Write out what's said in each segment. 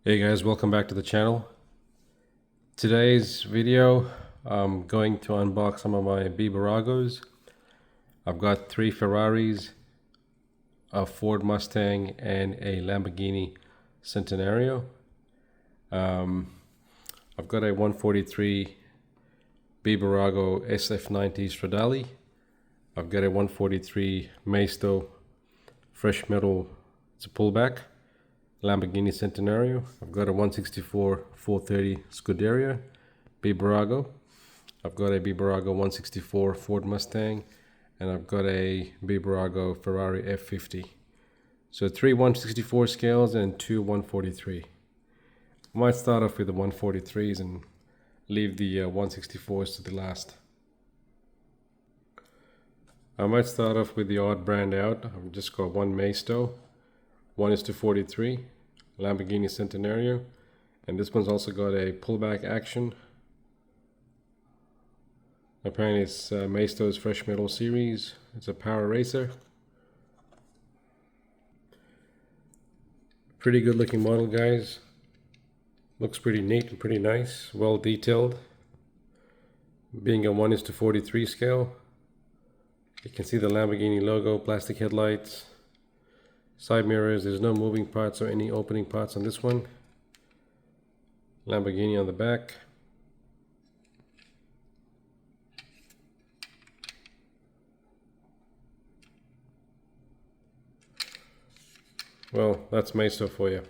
Hey guys, welcome back to the channel. Today's video, I'm going to unbox some of my Bburagos. I've got 3 Ferraris, a Ford Mustang, and a Lamborghini Centenario. I've got a 143 Bburago SF90 Stradale. I've got a 143 Maisto fresh metal, it's a pullback. Lamborghini Centenario. I've got a 164 430 Scuderia Bburago. I've got a Bburago 164 Ford Mustang, and I've got a Bburago Ferrari F50. So 3 164 scales and 2 143. I might start off with the 143s and leave the 164s to the last. I might start off with the odd brand out. I've just got one Maisto, 1:43 Lamborghini Centenario, and this one's also got a pullback action. Apparently it's Maisto's Fresh Metal series. It's a power racer. Pretty good looking model, guys. Looks pretty neat and pretty nice, well detailed. Being a 1:43 scale. You can see the Lamborghini logo, plastic headlights, side mirrors. There's no moving parts or any opening parts on this one. Lamborghini on the back. Well, that's Maisto for you.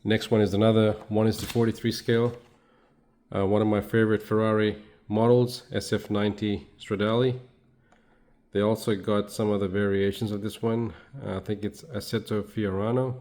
Next one is another 1:43 scale. One of my favorite Ferrari models, SF90 Stradale. They also got some other variations of this one. I think it's Assetto Fiorano.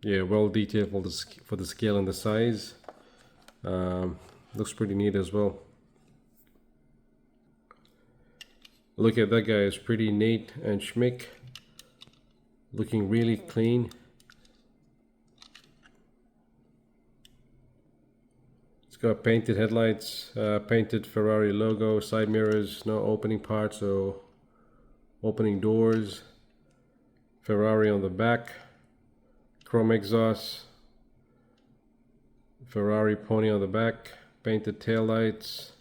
Yeah, well detailed for the scale and the size. Looks pretty neat as well. Look at that, guys, pretty neat and schmick. Looking really clean. It's got painted headlights, painted Ferrari logo, side mirrors, no opening parts or opening doors. Ferrari on the back, chrome exhaust, Ferrari pony on the back, painted taillights,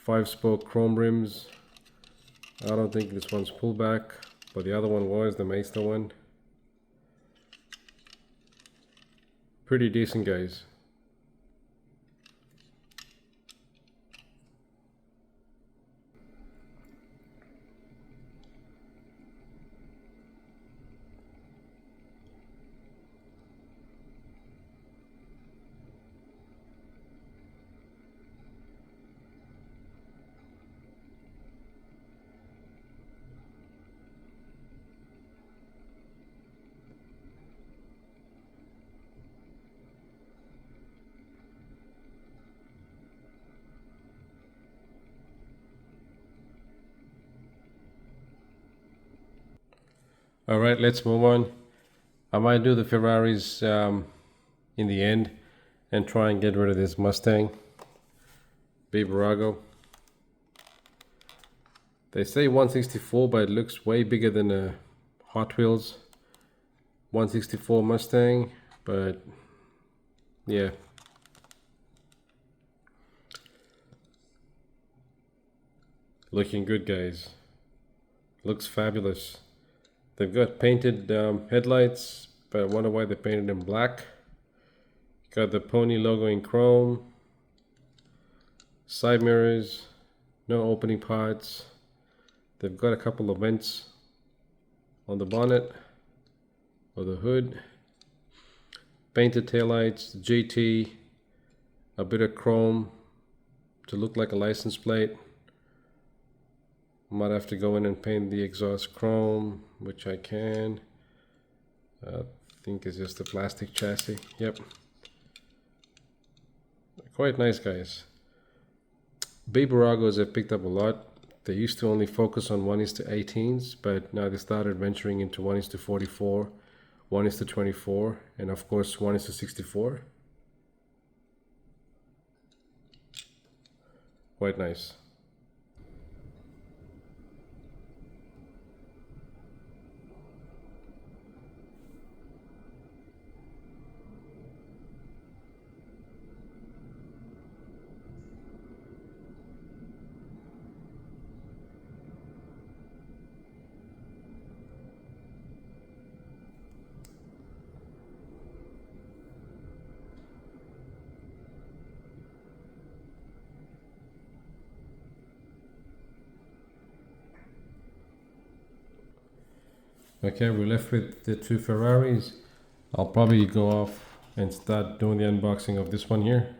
5-spoke chrome rims. I don't think this one's pullback, but the other one was, the Maisto one. Pretty decent, guys. All right, let's move on. I might do the Ferraris in the end and try and get rid of this Mustang Bburago. They say 164, but it looks way bigger than a Hot Wheels 164 Mustang, but yeah. Looking good, guys. Looks fabulous. They've got painted headlights, but I wonder why they painted them black. Got the pony logo in chrome. Side mirrors, no opening parts. They've got a couple of vents on the bonnet or the hood. Painted taillights, GT, a bit of chrome to look like a license plate. Might have to go in and paint the exhaust chrome, which I can. I think it's just a plastic chassis. Yep. Quite nice, guys. Bburagos have picked up a lot. They used to only focus on 1:18s, but now they started venturing into 1:44, 1:24, and of course 1:64. Quite nice. Okay, we're left with the two Ferraris. I'll probably go off and start doing the unboxing of this one here.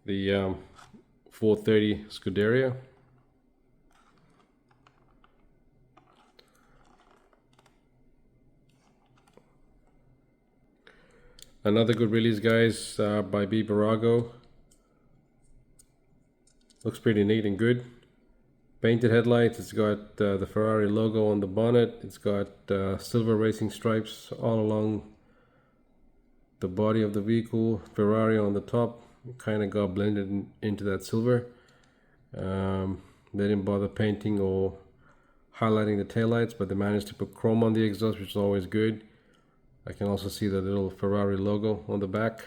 The 430 Scuderia. Another good release, guys, by Bburago. Looks pretty neat and good. Painted headlights. It's got the Ferrari logo on the bonnet. It's got silver racing stripes all along the body of the vehicle. Ferrari on the top. Kind of got blended into that silver. They didn't bother painting or highlighting the taillights, but they managed to put chrome on the exhaust, which is always good. I can also see the little Ferrari logo on the back.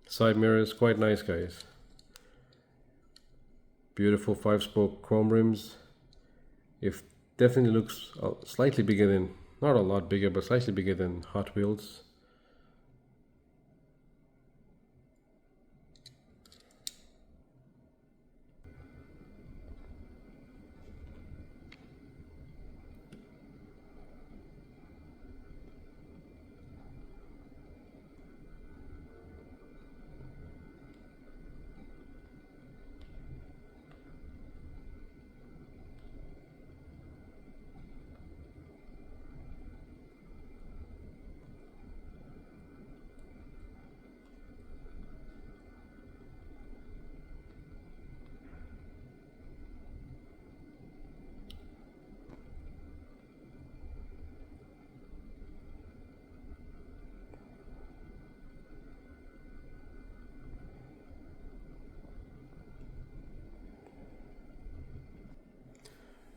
Side mirrors, quite nice, guys. Beautiful 5-spoke chrome rims. It definitely looks slightly bigger than, not a lot bigger, but slightly bigger than Hot Wheels.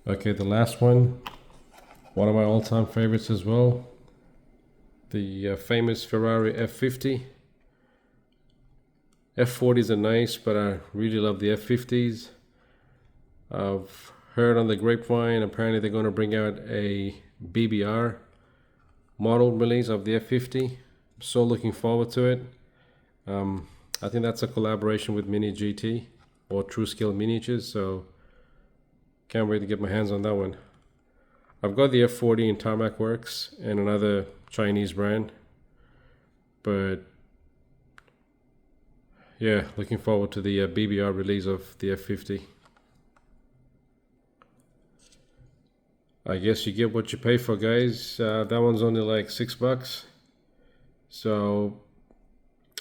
Okay, the last one of my all-time favorites as well. The famous Ferrari F50. F40s are nice, but I really love the F50s. I've heard on the grapevine, apparently they're going to bring out a BBR model release of the F50. I'm so looking forward to it. I think that's a collaboration with Mini GT or True Scale Miniatures, so can't wait to get my hands on that one. I've got the F40 in Tarmac Works and another Chinese brand, but yeah, looking forward to the BBR release of the F50. I guess you get what you pay for, guys. That one's only like $6, so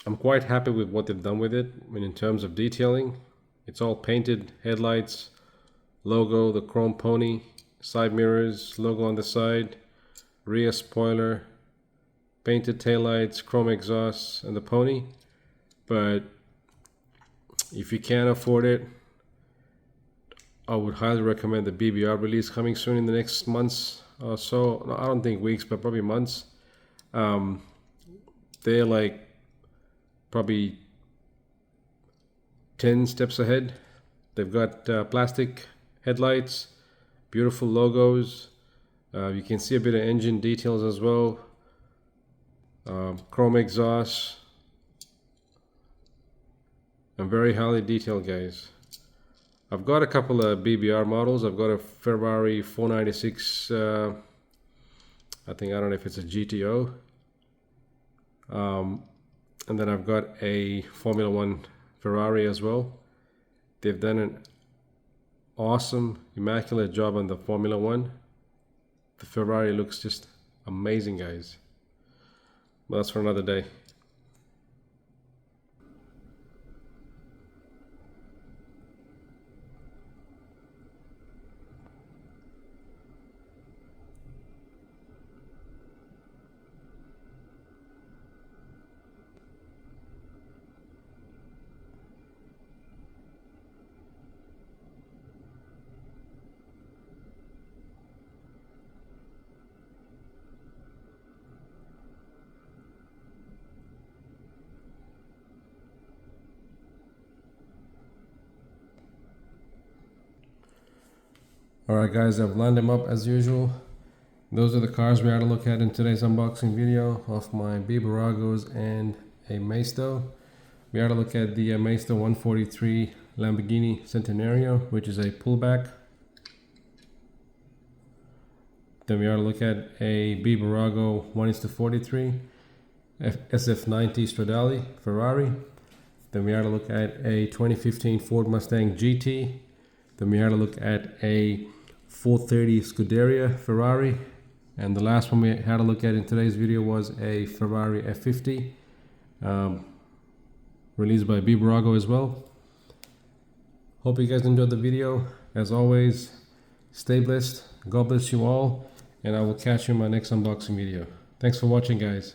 I'm quite happy with what they've done with it. I mean, in terms of detailing, it's all painted headlights, logo, the chrome pony, side mirrors, logo on the side, rear spoiler, painted taillights, chrome exhaust, and the pony. But if you can't afford it, I would highly recommend the BBR release coming soon in the next months or so. No, I don't think weeks, but probably months. They're like probably 10 steps ahead. They've got plastic headlights, beautiful logos. You can see a bit of engine details as well. Chrome exhaust. And very highly detailed, guys. I've got a couple of BBR models. I've got a Ferrari 496. I don't know if it's a GTO. And then I've got a Formula One Ferrari as well. They've done an awesome, immaculate job on the Formula One. The Ferrari looks just amazing, guys. But that's for another day. Alright guys, I've lined them up as usual. Those are the cars we had to look at in today's unboxing video of my Bburagos and a Maisto. We had to look at the Maisto 143 Lamborghini Centenario, which is a pullback. Then we had to look at a Bburago 1:43 SF90 Stradale Ferrari. Then we had to look at a 2015 Ford Mustang GT. Then we had to look at a 430 Scuderia Ferrari. And the last one we had to look at in today's video was a Ferrari F50, released by Bburago as well. Hope you guys enjoyed the video. As always, stay blessed. God bless you all. And I will catch you in my next unboxing video. Thanks for watching, guys.